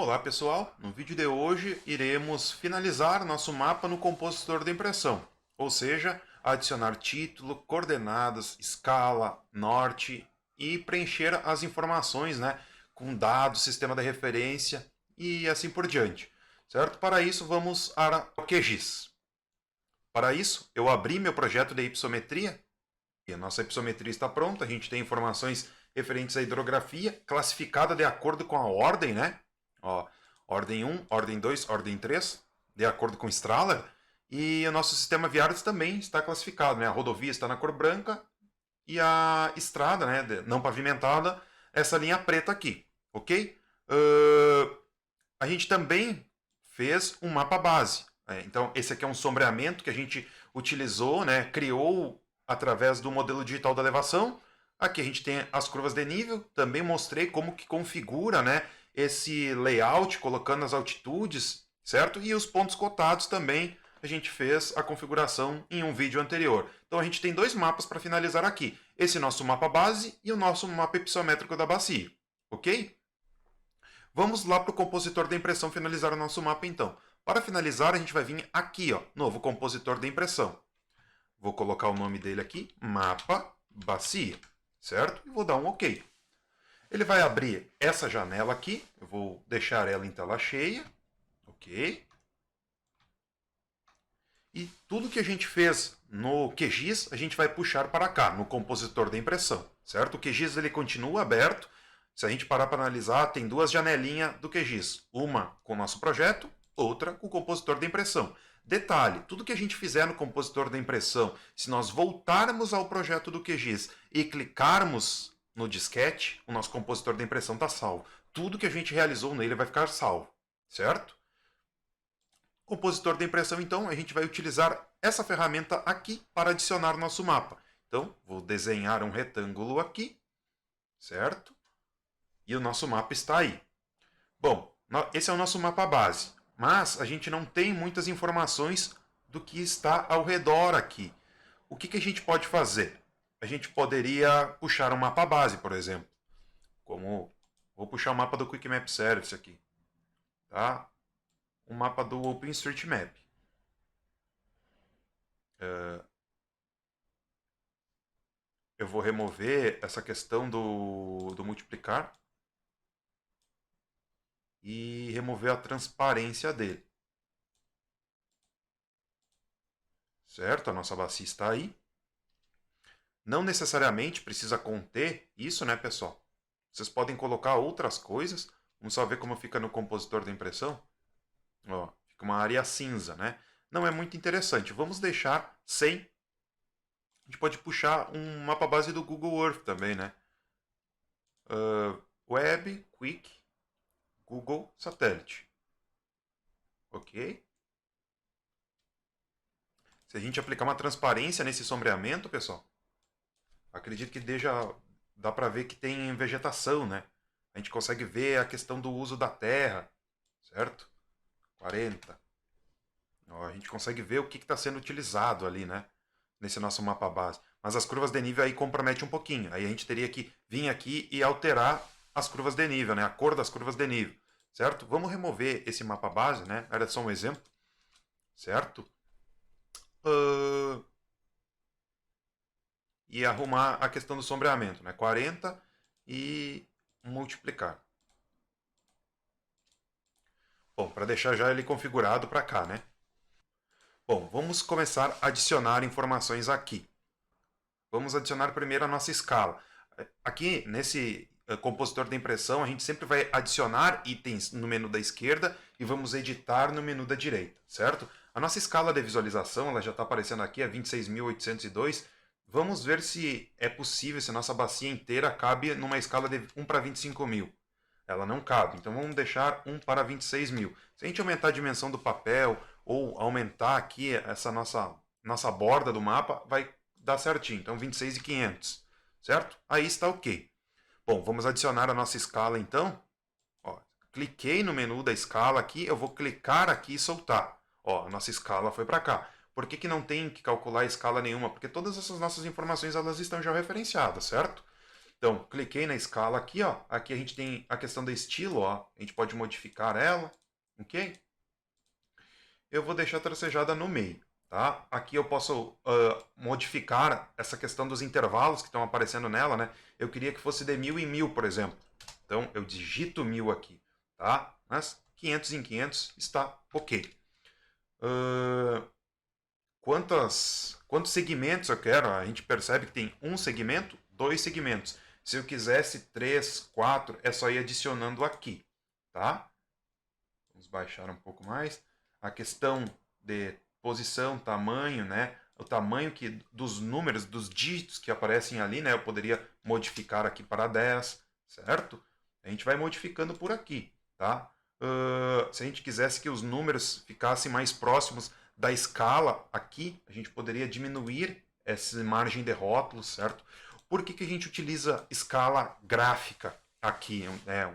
Olá pessoal, no vídeo de hoje iremos finalizar nosso mapa no compositor de impressão, ou seja, adicionar título, coordenadas, escala, norte e preencher as informações, com dados, sistema de referência e assim por diante, certo? Para isso vamos ao QGIS. Para isso eu abri meu projeto de ipsometria e a nossa ipsometria está pronta, a gente tem informações referentes à hidrografia, classificada de acordo com a ordem, né? Ó, ordem 1, ordem 2, ordem 3, de acordo com o Strahler. E o nosso sistema viário também está classificado, né? A rodovia está na cor branca e a estrada, né, não pavimentada, essa linha preta aqui, ok? A gente também fez um mapa base. Então, esse aqui é um sombreamento que a gente utilizou, né, criou através do modelo digital da elevação. Aqui a gente tem as curvas de nível, também mostrei como que configura, né, esse layout, colocando as altitudes, certo? E os pontos cotados também a gente fez a configuração em um vídeo anterior. Então a gente tem dois mapas para finalizar aqui. Esse nosso mapa base e o nosso mapa ipsométrico da bacia, ok? Vamos lá para o compositor da impressão finalizar o nosso mapa então. Para finalizar a gente vai vir aqui, ó, novo compositor da impressão. Vou colocar o nome dele aqui, mapa bacia, certo? E vou dar um OK. Ele vai abrir essa janela aqui, eu vou deixar ela em tela cheia, ok? E tudo que a gente fez no QGIS, a gente vai puxar para cá, no compositor da impressão, certo? O QGIS ele continua aberto, se a gente parar para analisar, tem duas janelinhas do QGIS, uma com o nosso projeto, outra com o compositor da impressão. Detalhe, tudo que a gente fizer no compositor da impressão, se nós voltarmos ao projeto do QGIS e clicarmos no disquete, o nosso compositor da impressão está salvo. Tudo que a gente realizou nele vai ficar salvo, certo? Compositor da impressão, então, a gente vai utilizar essa ferramenta aqui para adicionar nosso mapa. Então, vou desenhar um retângulo aqui, certo? E o nosso mapa está aí. Bom, esse é o nosso mapa base, mas a gente não tem muitas informações do que está ao redor aqui. O que a gente pode fazer? A gente poderia puxar um mapa base, por exemplo. Como vou puxar o mapa do Quick Map Service aqui, tá? Um mapa do OpenStreetMap. Eu vou remover essa questão do multiplicar e remover a transparência dele. Certo? A nossa bacia está aí. Não necessariamente precisa conter isso, né, pessoal? Vocês podem colocar outras coisas. Vamos só ver como fica no compositor da impressão. Ó, fica uma área cinza, né? Não é muito interessante. Vamos deixar sem. A gente pode puxar um mapa base do Google Earth também, né? Web, Quick, Google, Satélite. Ok? Se a gente aplicar uma transparência nesse sombreamento, pessoal, acredito que dá para ver que tem vegetação, né? A gente consegue ver a questão do uso da terra, certo? 40. Ó, a gente consegue ver o que está sendo utilizado ali, né? Nesse nosso mapa base. Mas as curvas de nível aí comprometem um pouquinho. Aí a gente teria que vir aqui e alterar as curvas de nível, né? A cor das curvas de nível, certo? Vamos remover esse mapa base, né? Era só um exemplo, certo? E arrumar a questão do sombreamento, né? 40 e multiplicar. Bom, para deixar já ele configurado para cá, né? Bom, vamos começar a adicionar informações aqui. Vamos adicionar primeiro a nossa escala. Aqui, nesse compositor de impressão, a gente sempre vai adicionar itens no menu da esquerda e vamos editar no menu da direita, certo? A nossa escala de visualização, ela já está aparecendo aqui, é 26.802. Vamos ver se é possível, se a nossa bacia inteira cabe numa escala de 1 para 25.000. Ela não cabe, então vamos deixar 1 para 26.000. Se a gente aumentar a dimensão do papel ou aumentar aqui essa nossa borda do mapa, vai dar certinho. Então 26.500, certo? Aí está ok. Bom, vamos adicionar a nossa escala então. Ó, cliquei no menu da escala aqui, eu vou clicar aqui e soltar. Ó, a nossa escala foi para cá. Por que não tem que calcular escala nenhuma? Porque todas essas nossas informações elas estão já referenciadas, certo? Então, cliquei na escala aqui, ó. Aqui a gente tem a questão do estilo, ó. A gente pode modificar ela, ok? Eu vou deixar tracejada no meio, tá? Aqui eu posso modificar essa questão dos intervalos que estão aparecendo nela, né? Eu queria que fosse de 1000 em 1000, por exemplo. Então, eu digito 1000 aqui, tá? Mas 500 em 500 está ok. Quantos segmentos eu quero? A gente percebe que tem um segmento, dois segmentos. Se eu quisesse 3, 4, é só ir adicionando aqui, tá? Vamos baixar um pouco mais. A questão de posição, tamanho, né? O tamanho dos números, dos dígitos que aparecem ali, né? Eu poderia modificar aqui para 10, certo? A gente vai modificando por aqui, tá? Se a gente quisesse que os números ficassem mais próximos da escala aqui, a gente poderia diminuir essa margem de rótulos, certo? Por que a gente utiliza escala gráfica aqui?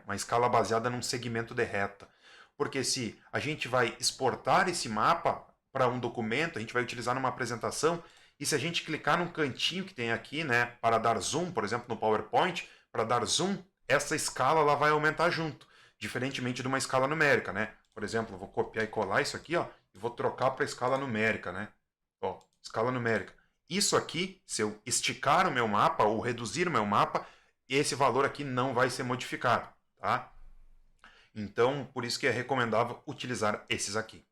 Uma escala baseada num segmento de reta. Porque se a gente vai exportar esse mapa para um documento, a gente vai utilizar numa apresentação, e se a gente clicar num cantinho que tem aqui, né, para dar zoom, por exemplo, no PowerPoint, para dar zoom, essa escala ela vai aumentar junto, diferentemente de uma escala numérica, né? Por exemplo, eu vou copiar e colar isso aqui, ó, e vou trocar para escala numérica, né? Ó, escala numérica. Isso aqui, se eu esticar o meu mapa ou reduzir o meu mapa, esse valor aqui não vai ser modificado, tá? Então, por isso que é recomendável utilizar esses aqui.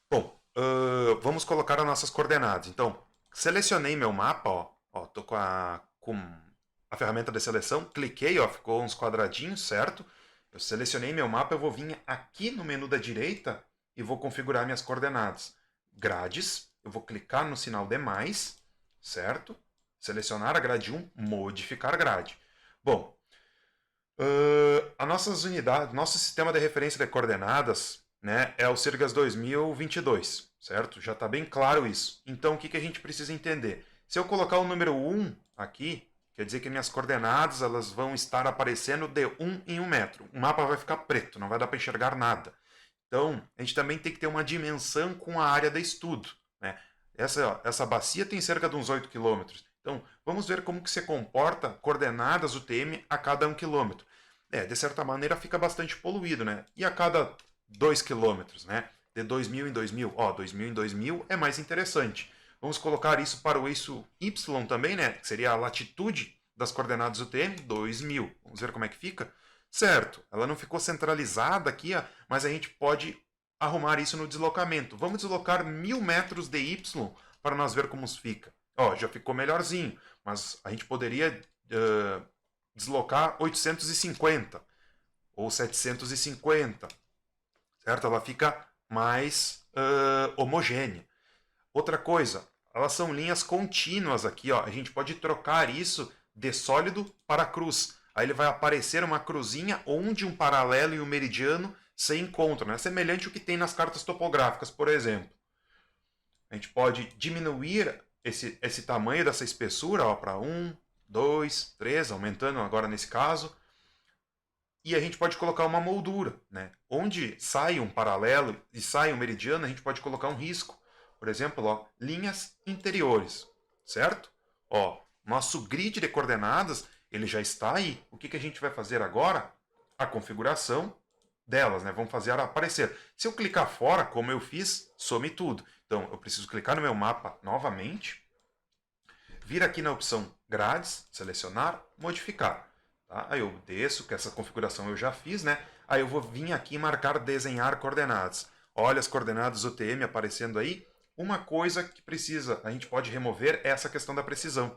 Bom, vamos colocar as nossas coordenadas. Então, selecionei meu mapa, ó, tô com a ferramenta de seleção, cliquei, ó, ficou uns quadradinhos, certo? Eu selecionei meu mapa, eu vou vir aqui no menu da direita e vou configurar minhas coordenadas. Grades, eu vou clicar no sinal de mais, certo? Selecionar a grade 1, modificar grade. Bom, as nossas unidades, nosso sistema de referência de coordenadas, né, é o CIRGAS 2022, certo? Já está bem claro isso. Então, o que a gente precisa entender? Se eu colocar o número 1 aqui, quer dizer que minhas coordenadas elas vão estar aparecendo de 1 em 1 metro. O mapa vai ficar preto, não vai dar para enxergar nada. Então, a gente também tem que ter uma dimensão com a área de estudo, né? Essa bacia tem cerca de uns 8 quilômetros. Então, vamos ver como que se comporta coordenadas UTM a cada 1 quilômetro. De certa maneira fica bastante poluído, né? E a cada 2 quilômetros, né? De 2000 em 2000. Ó, 2000 em 2000 é mais interessante. Vamos colocar isso para o eixo Y também, né? Que seria a latitude das coordenadas UTM, 2000. Vamos ver como é que fica? Certo, ela não ficou centralizada aqui, ó, mas a gente pode arrumar isso no deslocamento. Vamos deslocar 1000 metros de Y para nós ver como fica. Ó, já ficou melhorzinho, mas a gente poderia deslocar 850 ou 750, certo? Ela fica mais homogênea. Outra coisa, elas são linhas contínuas aqui, ó. A gente pode trocar isso de sólido para cruz. Aí ele vai aparecer uma cruzinha onde um paralelo e um meridiano se encontram, né? Semelhante ao que tem nas cartas topográficas, por exemplo. A gente pode diminuir esse tamanho dessa espessura para 1, 2, 3, aumentando agora nesse caso. E a gente pode colocar uma moldura, né? Onde sai um paralelo e sai um meridiano, a gente pode colocar um risco. Por exemplo, ó, linhas interiores, certo? Ó, nosso grid de coordenadas ele já está aí. O que a gente vai fazer agora? A configuração delas, né? Vamos fazer aparecer. Se eu clicar fora, como eu fiz, some tudo. Então, eu preciso clicar no meu mapa novamente, vir aqui na opção grades, selecionar, modificar. Tá? Aí eu desço, que essa configuração eu já fiz, né? Aí eu vou vir aqui e marcar desenhar coordenadas. Olha as coordenadas UTM aparecendo aí. Uma coisa que a gente pode remover é essa questão da precisão.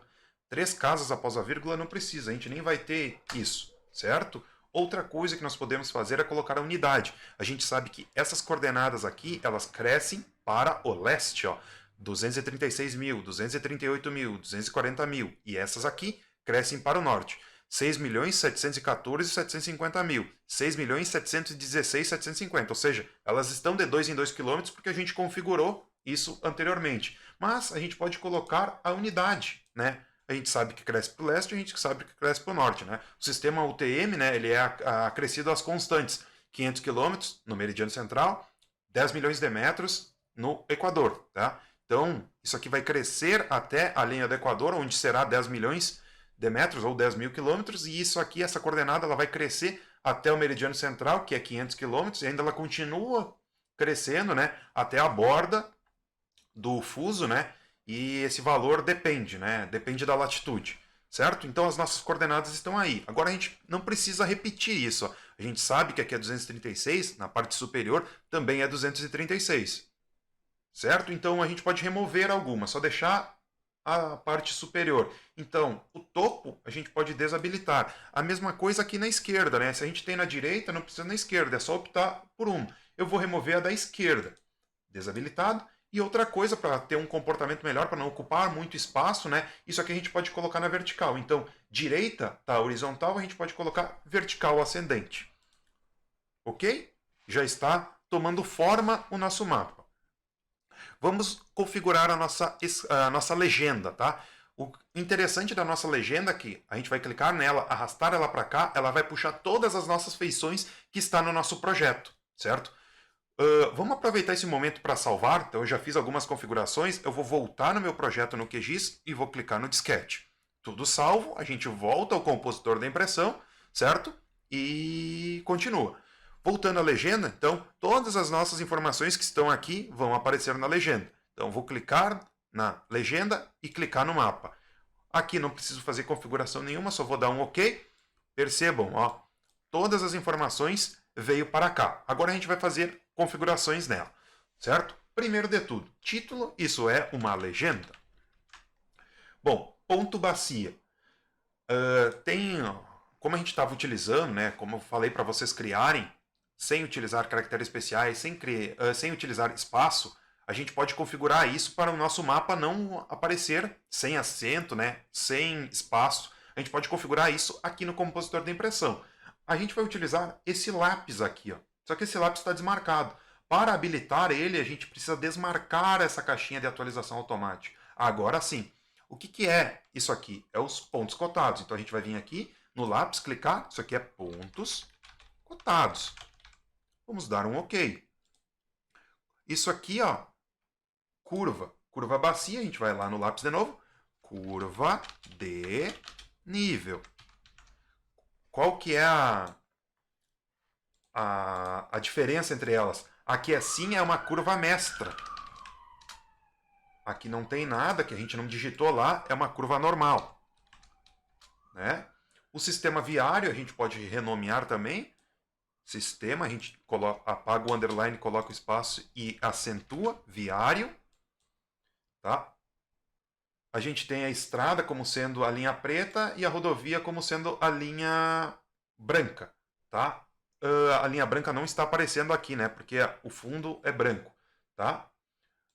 3 casas após a vírgula não precisa, a gente nem vai ter isso, certo? Outra coisa que nós podemos fazer é colocar a unidade. A gente sabe que essas coordenadas aqui, elas crescem para o leste, ó. 236 mil, 238 mil, 240 mil. E essas aqui crescem para o norte. 6.714.750 mil, 6.716.750, ou seja, elas estão de 2 em 2 quilômetros porque a gente configurou isso anteriormente. Mas a gente pode colocar a unidade, né? A gente sabe que cresce para o leste, a gente sabe que cresce para o norte, né? O sistema UTM, né, ele é acrescido às constantes. 500 quilômetros no meridiano central, 10 milhões de metros no Equador, tá? Então, isso aqui vai crescer até a linha do Equador, onde será 10 milhões de metros, ou 10.000 quilômetros, e isso aqui, essa coordenada, ela vai crescer até o meridiano central, que é 500 quilômetros, e ainda ela continua crescendo, né, até a borda do fuso, né, e esse valor depende, né, depende da latitude, certo? Então as nossas coordenadas estão aí. Agora a gente não precisa repetir isso, ó. A gente sabe que aqui é 236, na parte superior também é 236, certo? Então a gente pode remover algumas, só deixar a parte superior. Então, o topo a gente pode desabilitar. A mesma coisa aqui na esquerda, né? Se a gente tem na direita, não precisa na esquerda, é só optar por um. Eu vou remover a da esquerda, desabilitado. E outra coisa, para ter um comportamento melhor, para não ocupar muito espaço, né? Isso aqui a gente pode colocar na vertical. Então, direita está horizontal, a gente pode colocar vertical ascendente. Ok? Já está tomando forma o nosso mapa. Vamos configurar a nossa legenda, tá? O interessante da nossa legenda é que a gente vai clicar nela, arrastar ela para cá, ela vai puxar todas as nossas feições que está no nosso projeto, certo? Vamos aproveitar esse momento para salvar. Então eu já fiz algumas configurações, eu vou voltar no meu projeto no QGIS e vou clicar no disquete. Tudo salvo, a gente volta ao compositor da impressão, certo? E continua. Voltando à legenda, então, todas as nossas informações que estão aqui vão aparecer na legenda. Então, vou clicar na legenda e clicar no mapa. Aqui não preciso fazer configuração nenhuma, só vou dar um OK. Percebam, ó, todas as informações veio para cá. Agora a gente vai fazer configurações nela, certo? Primeiro de tudo, título, isso é uma legenda. Bom, ponto bacia. Como a gente estava utilizando, né, como eu falei para vocês criarem, sem utilizar caracteres especiais, sem utilizar espaço, a gente pode configurar isso para o nosso mapa não aparecer sem acento, né, sem espaço. A gente pode configurar isso aqui no compositor da impressão. A gente vai utilizar esse lápis aqui, ó. Só que esse lápis está desmarcado. Para habilitar ele, a gente precisa desmarcar essa caixinha de atualização automática. Agora sim. O que é isso aqui? É os pontos cotados. Então a gente vai vir aqui no lápis, clicar. Isso aqui é pontos cotados. Vamos dar um OK. Isso aqui, ó, curva. Curva bacia, a gente vai lá no lápis de novo. Curva de nível. Qual que é a diferença entre elas? Aqui assim é uma curva mestra. Aqui não tem nada, que a gente não digitou lá, é uma curva normal. Né? O sistema viário a gente pode renomear também. Sistema, a gente apaga o underline, coloca o espaço e acentua, viário. Tá? A gente tem a estrada como sendo a linha preta e a rodovia como sendo a linha branca. Tá? A linha branca não está aparecendo aqui, né? Porque o fundo é branco. Tá?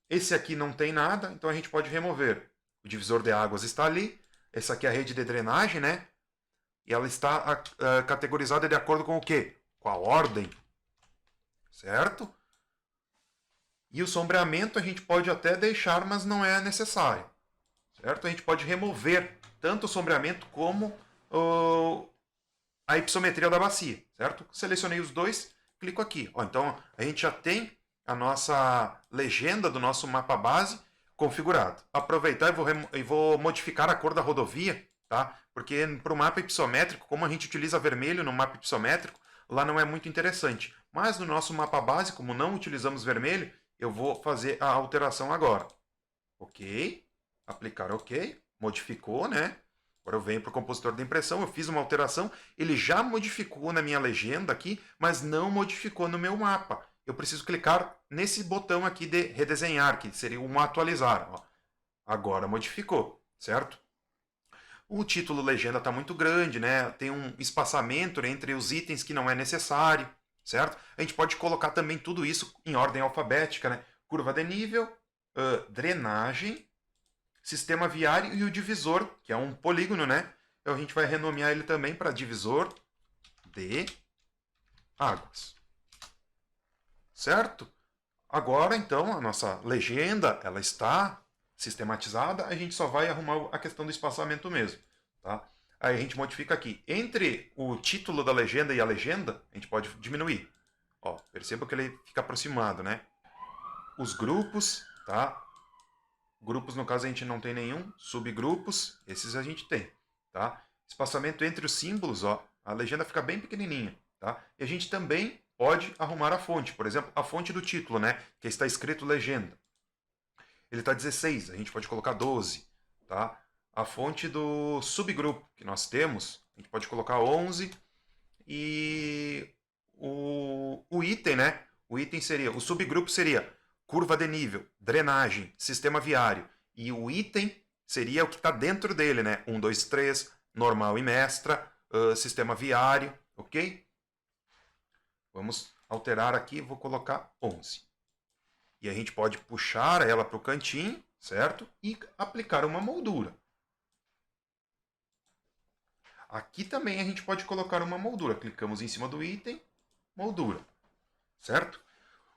Esse aqui não tem nada, então a gente pode remover. O divisor de águas está ali. Essa aqui é a rede de drenagem, né? E ela está categorizada de acordo com o quê? Com a ordem. Certo? E o sombreamento a gente pode até deixar, mas não é necessário. Certo? A gente pode remover tanto o sombreamento como a ipsometria da bacia. Certo? Selecionei os dois, clico aqui. Ó, então a gente já tem a nossa legenda do nosso mapa base configurado. Aproveitar e vou modificar a cor da rodovia, tá? Porque para o mapa ipsométrico, como a gente utiliza vermelho no mapa ipsométrico, lá não é muito interessante. Mas no nosso mapa base, como não utilizamos vermelho, eu vou fazer a alteração agora. Ok. Aplicar OK. Modificou, né? Agora eu venho para o compositor de impressão, eu fiz uma alteração, ele já modificou na minha legenda aqui, mas não modificou no meu mapa. Eu preciso clicar nesse botão aqui de redesenhar, que seria um atualizar. Ó. Agora modificou, certo? O título legenda está muito grande, né? Tem um espaçamento entre os itens que não é necessário, certo? A gente pode colocar também tudo isso em ordem alfabética, né? Curva de nível, drenagem, sistema viário e o divisor, que é um polígono, né? Então a gente vai renomear ele também para divisor de águas. Certo? Agora, então, a nossa legenda, ela está sistematizada, a gente só vai arrumar a questão do espaçamento mesmo. Tá? Aí a gente modifica aqui. Entre o título da legenda e a legenda, a gente pode diminuir. Ó, perceba que ele fica aproximado, né? Os grupos, tá? Grupos, no caso, a gente não tem nenhum. Subgrupos, esses a gente tem. tá? Espaçamento entre os símbolos, ó, a legenda fica bem pequenininha, tá? E a gente também pode arrumar a fonte, por exemplo, a fonte do título, né, que está escrito legenda. Ele está 16, a gente pode colocar 12, tá? A fonte do subgrupo que nós temos, a gente pode colocar 11 e o item, né? O item seria, o subgrupo seria curva de nível, drenagem, sistema viário. E o item seria o que está dentro dele, né? 1, 2, 3, normal e mestra, sistema viário, ok? Vamos alterar aqui, vou colocar 11. E a gente pode puxar ela para o cantinho, certo? E aplicar uma moldura. Aqui também a gente pode colocar uma moldura. Clicamos em cima do item, moldura, certo?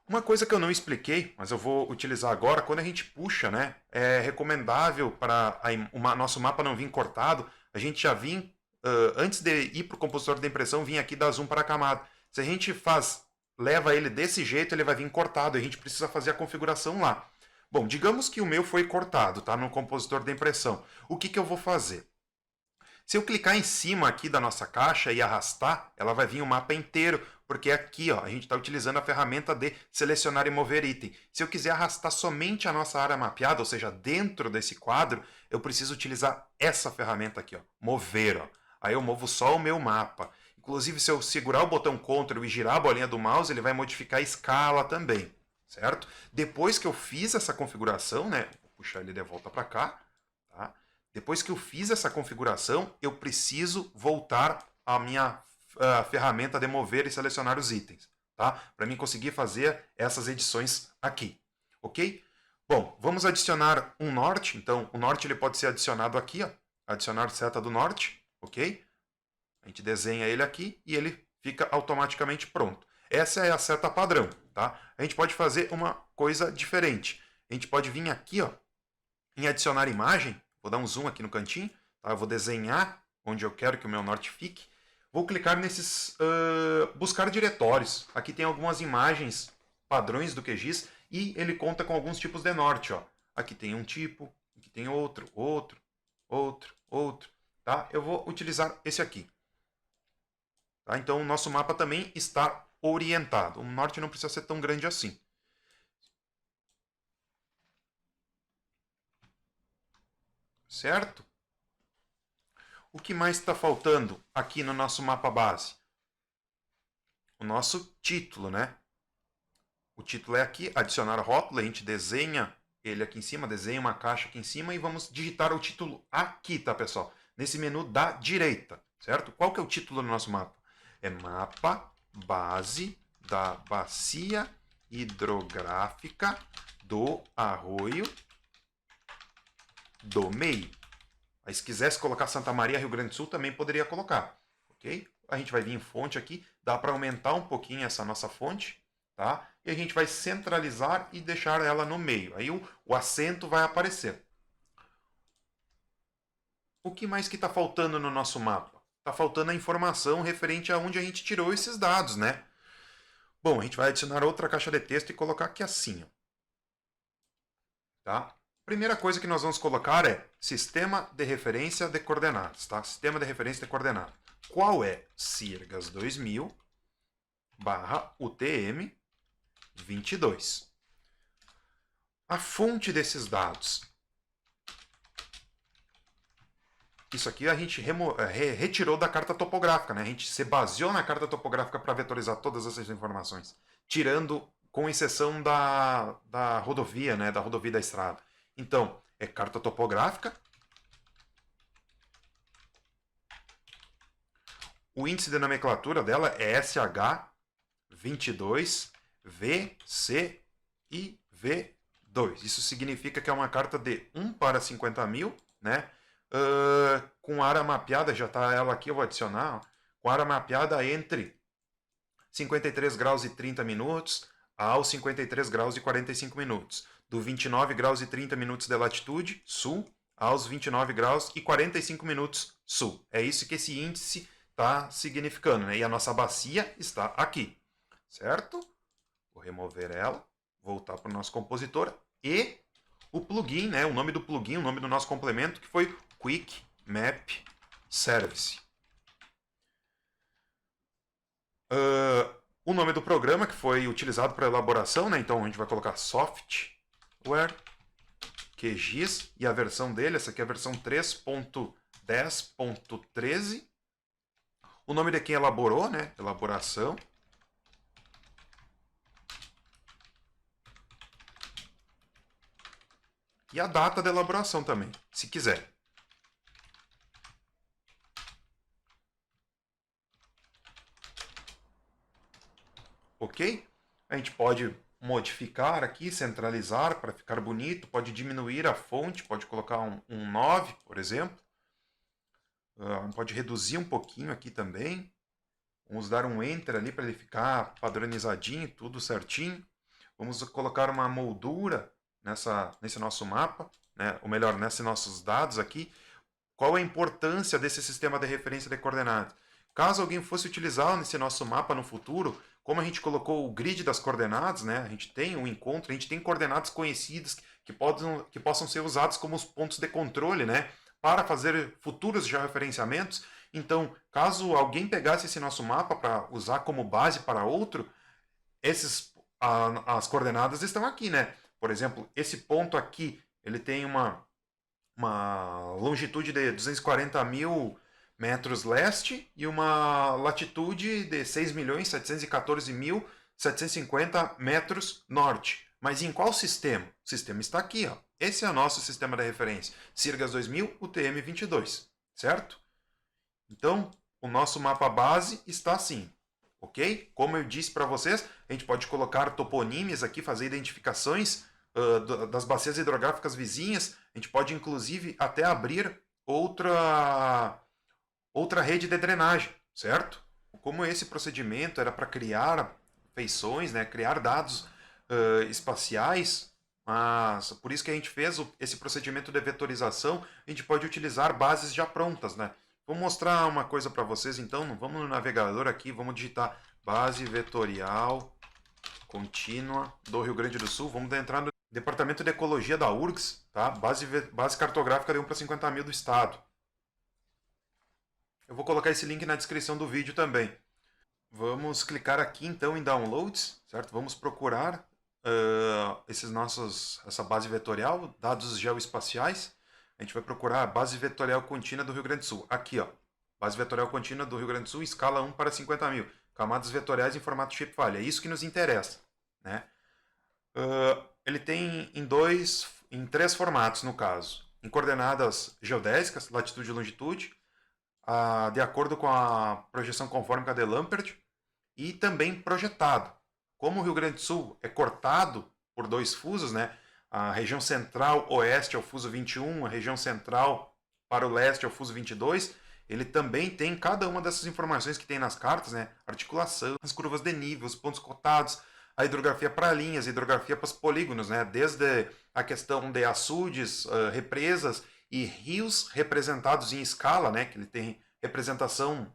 Uma coisa que eu não expliquei, mas eu vou utilizar agora, quando a gente puxa, né, é recomendável para o nosso mapa não vir cortado, a gente já vir, antes de ir para o compositor da impressão, vir aqui dar zoom para a camada. Se a gente leva ele desse jeito, ele vai vir cortado, a gente precisa fazer a configuração lá. Bom, digamos que o meu foi cortado, tá, no compositor da impressão. O que eu vou fazer? Se eu clicar em cima aqui da nossa caixa e arrastar, ela vai vir o mapa inteiro, porque aqui ó, a gente está utilizando a ferramenta de selecionar e mover item. Se eu quiser arrastar somente a nossa área mapeada, ou seja, dentro desse quadro, eu preciso utilizar essa ferramenta aqui, ó, mover. Ó. Aí eu movo só o meu mapa. Inclusive, se eu segurar o botão Ctrl e girar a bolinha do mouse, ele vai modificar a escala também, certo? Depois que eu fiz essa configuração, né, vou puxar ele de volta para cá, tá? Depois que eu fiz essa configuração, eu preciso voltar à minha ferramenta de mover e selecionar os itens, tá? Para mim conseguir fazer essas edições aqui, ok? Bom, vamos adicionar um norte, então o norte ele pode ser adicionado aqui, ó, adicionar seta do norte, ok? A gente desenha ele aqui e ele fica automaticamente pronto. Essa é a seta padrão, tá? A gente pode fazer uma coisa diferente. A gente pode vir aqui, ó, em adicionar imagem. Vou dar um zoom aqui no cantinho, tá? Eu vou desenhar onde eu quero que o meu norte fique. Vou clicar nesses buscar diretórios. Aqui tem algumas imagens padrões do QGIS e ele conta com alguns tipos de norte. Ó. Aqui tem um tipo, aqui tem outro, outro. Tá? Eu vou utilizar esse aqui. Tá? Então o nosso mapa também está orientado. O norte não precisa ser tão grande assim. Certo? O que mais está faltando aqui no nosso mapa base? O nosso título, né? O título é aqui, adicionar rótulo, a gente desenha ele aqui em cima, desenha uma caixa aqui em cima e vamos digitar o título aqui, tá, pessoal? Nesse menu da direita, certo? Qual que é o título do nosso mapa? É Mapa Base da Bacia Hidrográfica do Arroio do Meio. Aí, se quisesse colocar Santa Maria, Rio Grande do Sul, também poderia colocar, ok? A gente vai vir em fonte aqui, dá para aumentar um pouquinho essa nossa fonte, tá? E a gente vai centralizar e deixar ela no meio. Aí o acento vai aparecer. O que mais que está faltando no nosso mapa? Está faltando a informação referente a onde a gente tirou esses dados, né? Bom, a gente vai adicionar outra caixa de texto e colocar aqui assim, ó. Tá? Primeira coisa que nós vamos colocar é sistema de referência de coordenadas, tá? Sistema de referência de coordenadas. Qual é? Sirgas 2000 barra UTM 22. A fonte desses dados. Isso aqui a gente retirou da carta topográfica, né? A gente se baseou na carta topográfica para vetorizar todas essas informações, tirando, com exceção da rodovia, né? Da rodovia da estrada. Então, é carta topográfica. O índice de nomenclatura dela é SH22 VC e V2. Isso significa que é uma carta de 1 para 50.000, né? Com área mapeada, já está ela aqui, eu vou adicionar, ó, com área mapeada entre 53 graus e 30 minutos aos 53 graus e 45 minutos. Do 29 graus e 30 minutos de latitude, sul, aos 29 graus e 45 minutos, sul. É isso que esse índice está significando, né? E a nossa bacia está aqui, certo? Vou remover ela, voltar para o nosso compositor e o plugin, né? O nome do plugin, o nome do nosso complemento, que foi Quick Map Service. O nome do programa que foi utilizado para elaboração, né? Então a gente vai colocar software QGIS e a versão dele, essa aqui é a versão 3.10.13. O nome de quem elaborou, né? Elaboração. E a data da elaboração também, se quiser. Ok? A gente pode modificar aqui, centralizar para ficar bonito, pode diminuir a fonte, pode colocar um 9, por exemplo. Pode reduzir um pouquinho aqui também. Vamos dar um Enter ali para ele ficar padronizadinho, tudo certinho. Vamos colocar uma moldura nesse nosso mapa, né? Ou melhor, nesses nossos dados aqui. Qual a importância desse sistema de referência de coordenadas? Caso alguém fosse utilizar nesse nosso mapa no futuro, como a gente colocou o grid das coordenadas, né? A gente tem um encontro, a gente tem coordenadas conhecidas que possam ser usadas como os pontos de controle, né? Para fazer futuros georreferenciamentos. Então, caso alguém pegasse esse nosso mapa para usar como base para outro, as coordenadas estão aqui, né? Por exemplo, esse ponto aqui, ele tem uma longitude de 240 mil metros leste e uma latitude de 6.714.750 metros norte. Mas em qual sistema? O sistema está aqui, ó. Esse é o nosso sistema de referência. Sirgas 2000 UTM 22, certo? Então, o nosso mapa base está assim, ok? Como eu disse para vocês, a gente pode colocar toponímias aqui, fazer identificações das bacias hidrográficas vizinhas. A gente pode, inclusive, até abrir outra rede de drenagem, certo? Como esse procedimento era para criar feições, né, criar dados espaciais, mas por isso que a gente fez esse procedimento de vetorização, a gente pode utilizar bases já prontas, né? Vou mostrar uma coisa para vocês, então, vamos no navegador aqui, vamos digitar base vetorial contínua do Rio Grande do Sul, vamos entrar no Departamento de Ecologia da URGS, tá? Base cartográfica de 1 para 50 mil do estado. Eu vou colocar esse link na descrição do vídeo também. Vamos clicar aqui então em Downloads, certo? Vamos procurar essa base vetorial, dados geoespaciais. A gente vai procurar a base vetorial contínua do Rio Grande do Sul. Aqui, ó. Base vetorial contínua do Rio Grande do Sul, escala 1 para 50 mil. Camadas vetoriais em formato shapefile. É isso que nos interessa, né? Ele tem em 3 formatos, no caso. Em coordenadas geodésicas, latitude e longitude, de acordo com a projeção conforme de Lampert, e também projetado. Como o Rio Grande do Sul é cortado por 2 fusos, né? A região central-oeste é o fuso 21, a região central para o leste é o fuso 22, ele também tem cada uma dessas informações que tem nas cartas, né? Articulação, as curvas de nível, os pontos cotados, a hidrografia para linhas, a hidrografia para os polígonos, né? Desde a questão de açudes, represas e rios representados em escala, né? Que ele tem representação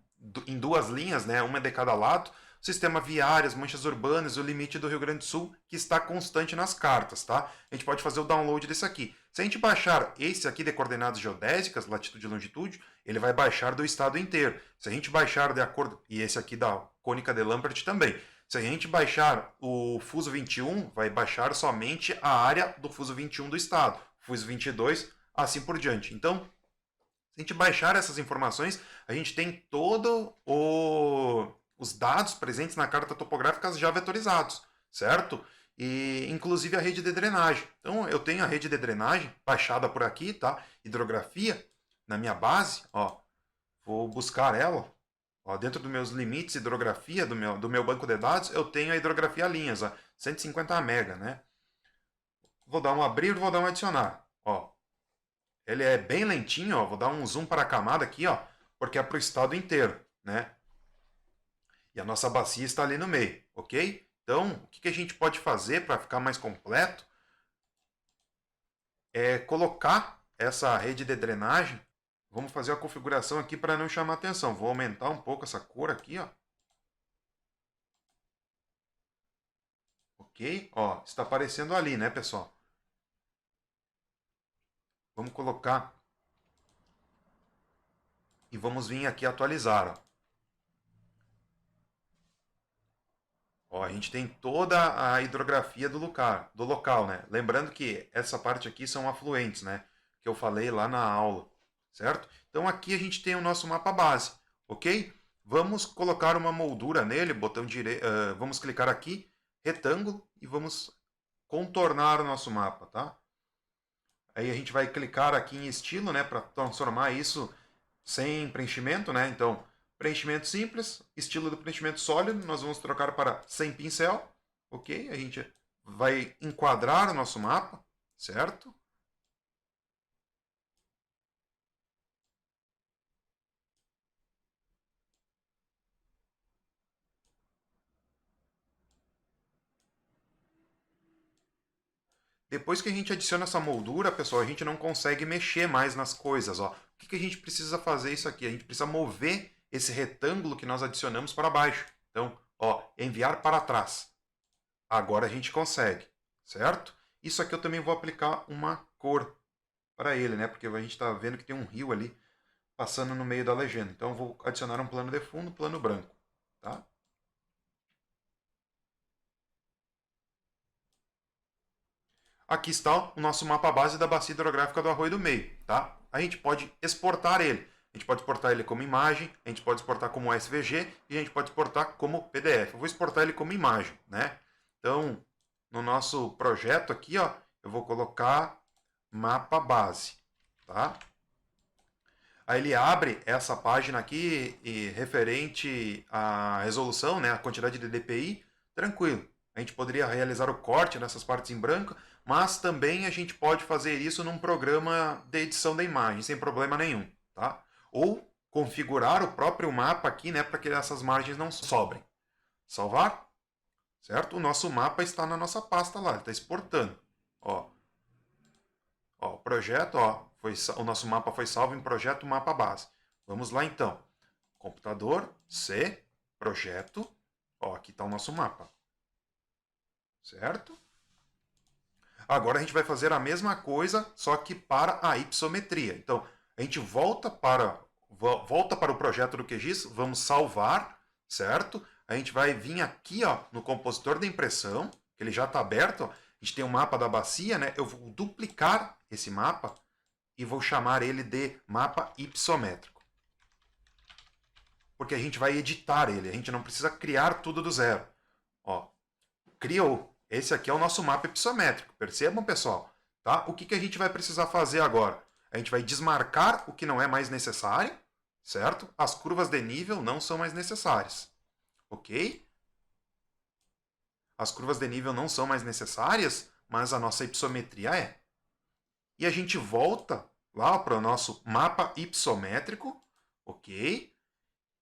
em 2 linhas, né? Uma de cada lado. Sistema viário, as manchas urbanas, o limite do Rio Grande do Sul, que está constante nas cartas, tá? A gente pode fazer o download desse aqui. Se a gente baixar esse aqui de coordenadas geodésicas, latitude e longitude, ele vai baixar do estado inteiro. Se a gente baixar de acordo... E esse aqui da cônica de Lampert também. Se a gente baixar o fuso 21, vai baixar somente a área do fuso 21 do estado. Fuso 22, assim por diante. Então, se a gente baixar essas informações, a gente tem todo os dados presentes na carta topográfica já vetorizados, certo? E inclusive a rede de drenagem. Então eu tenho a rede de drenagem baixada por aqui, tá? Hidrografia na minha base, ó. Vou buscar ela, ó, dentro dos meus limites hidrografia do meu banco de dados, eu tenho a hidrografia linhas, ó, 150 mega, né? Vou dar um abrir, vou dar um adicionar, ó. Ele é bem lentinho, ó. Vou dar um zoom para a camada aqui, ó, porque é para o estado inteiro, né? E a nossa bacia está ali no meio, ok? Então, o que a gente pode fazer para ficar mais completo é colocar essa rede de drenagem. Vamos fazer a configuração aqui para não chamar atenção. Vou aumentar um pouco essa cor aqui, ó. Ok? Ó, está aparecendo ali, né, pessoal? Vamos colocar e vamos vir aqui atualizar. Ó. Ó, a gente tem toda a hidrografia do local, né? Lembrando que essa parte aqui são afluentes, né? Que eu falei lá na aula, certo? Então aqui a gente tem o nosso mapa base, ok? Vamos colocar uma moldura nele, botão direito, vamos clicar aqui, retângulo, e vamos contornar o nosso mapa, tá? Aí a gente vai clicar aqui em estilo, né? Para transformar isso sem preenchimento, né? Então, preenchimento simples, estilo do preenchimento sólido, nós vamos trocar para sem pincel, ok? A gente vai enquadrar o nosso mapa, certo? Depois que a gente adiciona essa moldura, pessoal, a gente não consegue mexer mais nas coisas, ó. O que a gente precisa fazer isso aqui? A gente precisa mover esse retângulo que nós adicionamos para baixo. Então, ó, enviar para trás. Agora a gente consegue, certo? Isso aqui eu também vou aplicar uma cor para ele, né? Porque a gente está vendo que tem um rio ali passando no meio da legenda. Então eu vou adicionar um plano de fundo, plano branco, tá? Aqui está o nosso mapa base da bacia hidrográfica do Arroio do Meio, tá? A gente pode exportar ele. A gente pode exportar ele como imagem, a gente pode exportar como SVG e a gente pode exportar como PDF. Eu vou exportar ele como imagem, né? Então, no nosso projeto aqui, ó, eu vou colocar mapa base, tá? Aí ele abre essa página aqui e referente à resolução, né, a quantidade de dpi, tranquilo. A gente poderia realizar o corte nessas partes em branco, mas também a gente pode fazer isso num programa de edição da imagem, sem problema nenhum, tá? Ou configurar o próprio mapa aqui, né, para que essas margens não sobrem. Salvar, certo? O nosso mapa está na nossa pasta lá, está exportando. Ó, ó, o projeto, ó, o nosso mapa foi salvo em projeto mapa base. Vamos lá então. Computador, C, projeto. Ó, aqui está o nosso mapa. Certo? Agora a gente vai fazer a mesma coisa, só que para a ipsometria. Então, a gente volta para o projeto do QGIS, vamos salvar, certo? A gente vai vir aqui ó, no compositor da impressão, que ele já está aberto. Ó. A gente tem o um mapa da bacia, né? Eu vou duplicar esse mapa e vou chamar ele de mapa ipsométrico. Porque a gente vai editar ele, a gente não precisa criar tudo do zero. Ó, criou. Esse aqui é o nosso mapa ipsométrico. Percebam, pessoal? Tá? O que a gente vai precisar fazer agora? A gente vai desmarcar o que não é mais necessário, certo? As curvas de nível não são mais necessárias. Ok? As curvas de nível não são mais necessárias, mas a nossa ipsometria é. E a gente volta lá para o nosso mapa ipsométrico, ok?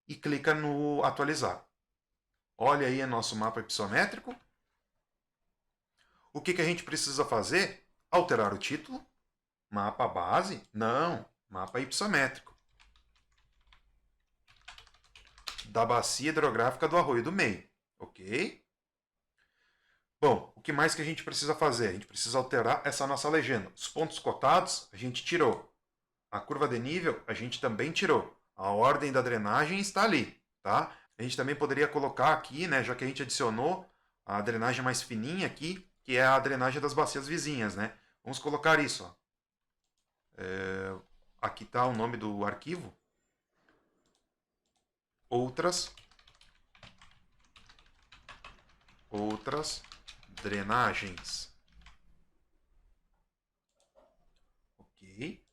E clica no atualizar. Olha aí o nosso mapa ipsométrico. O que a gente precisa fazer? Alterar o título. Mapa base? Não, mapa ipsométrico. Da bacia hidrográfica do Arroio do Meio, ok? Bom, o que mais que a gente precisa fazer? A gente precisa alterar essa nossa legenda. Os pontos cotados, a gente tirou. A curva de nível, a gente também tirou. A ordem da drenagem está ali, tá? A gente também poderia colocar aqui, né, já que a gente adicionou a drenagem mais fininha aqui, que é a drenagem das bacias vizinhas, né? Vamos colocar isso, ó. Aqui está o nome do arquivo. Outras drenagens. Ok.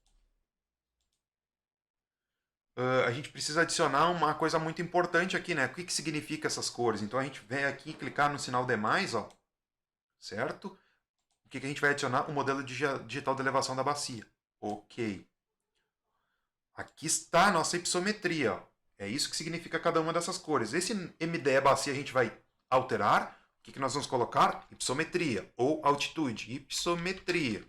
A gente precisa adicionar uma coisa muito importante aqui, né? O que significa essas cores? Então a gente vem aqui clicar no sinal de mais, ó, certo? O que a gente vai adicionar? O modelo digital de elevação da bacia. Ok. Aqui está a nossa ipsometria, ó. É isso que significa cada uma dessas cores. Esse MDE bacia a gente vai alterar. O que nós vamos colocar? Ipsometria ou altitude. Ipsometria.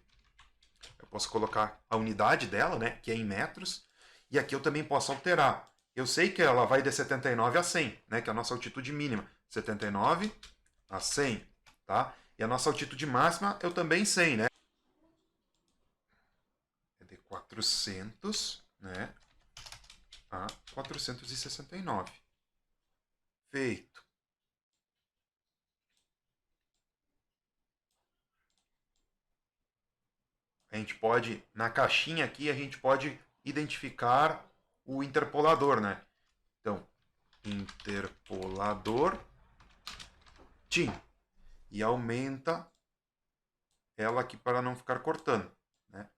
Eu posso colocar a unidade dela, né, que é em metros. E aqui eu também posso alterar. Eu sei que ela vai de 79 a 100, né, que é a nossa altitude mínima. 79 a 100, tá? E a nossa altitude máxima eu também sei, né? É de 400, né? a 469. Feito. A gente pode, na caixinha aqui, a gente pode identificar o interpolador, né? Então, interpolador TIM. E aumenta ela aqui para não ficar cortando, né?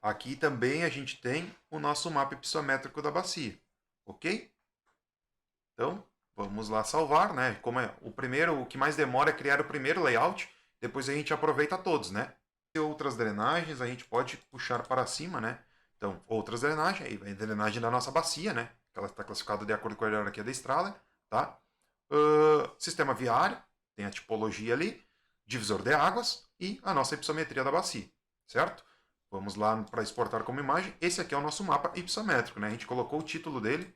Aqui também a gente tem o nosso mapa ipsométrico da bacia, ok? Então, vamos lá salvar, né? Como é o primeiro, o que mais demora é criar o primeiro layout, depois a gente aproveita todos, né? E outras drenagens a gente pode puxar para cima, né? Então, outras drenagens, aí vem a drenagem da nossa bacia, né? Que ela está classificada de acordo com a hierarquia da estrada, tá? Sistema viário, tem a tipologia ali, divisor de águas e a nossa ipsometria da bacia, certo? Vamos lá para exportar como imagem. Esse aqui é o nosso mapa ipsométrico, né? A gente colocou o título dele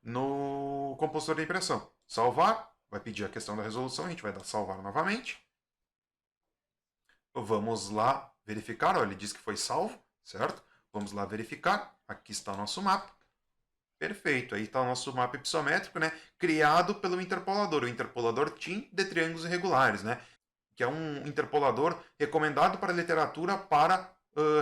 no compositor de impressão. Salvar, vai pedir a questão da resolução, a gente vai dar salvar novamente. Vamos lá verificar, olha, ele diz que foi salvo, certo? Vamos lá verificar, aqui está o nosso mapa. Perfeito, aí está o nosso mapa ipsométrico, né? Criado pelo interpolador, o interpolador TIM de triângulos irregulares, né? Que é um interpolador recomendado para a literatura para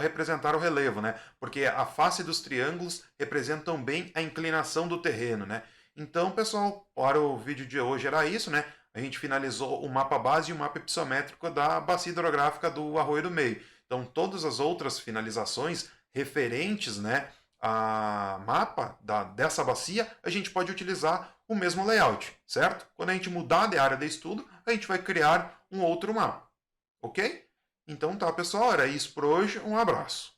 representar o relevo, né? Porque a face dos triângulos representam bem a inclinação do terreno, né? Então, pessoal, para o vídeo de hoje era isso, né? A gente finalizou o mapa base e o mapa ipsométrico da bacia hidrográfica do Arroio do Meio. Então, todas as outras finalizações referentes, né, a mapa dessa bacia, a gente pode utilizar o mesmo layout, certo? Quando a gente mudar de área de estudo, a gente vai criar um outro mapa, ok? Então tá, pessoal, era isso por hoje. Um abraço.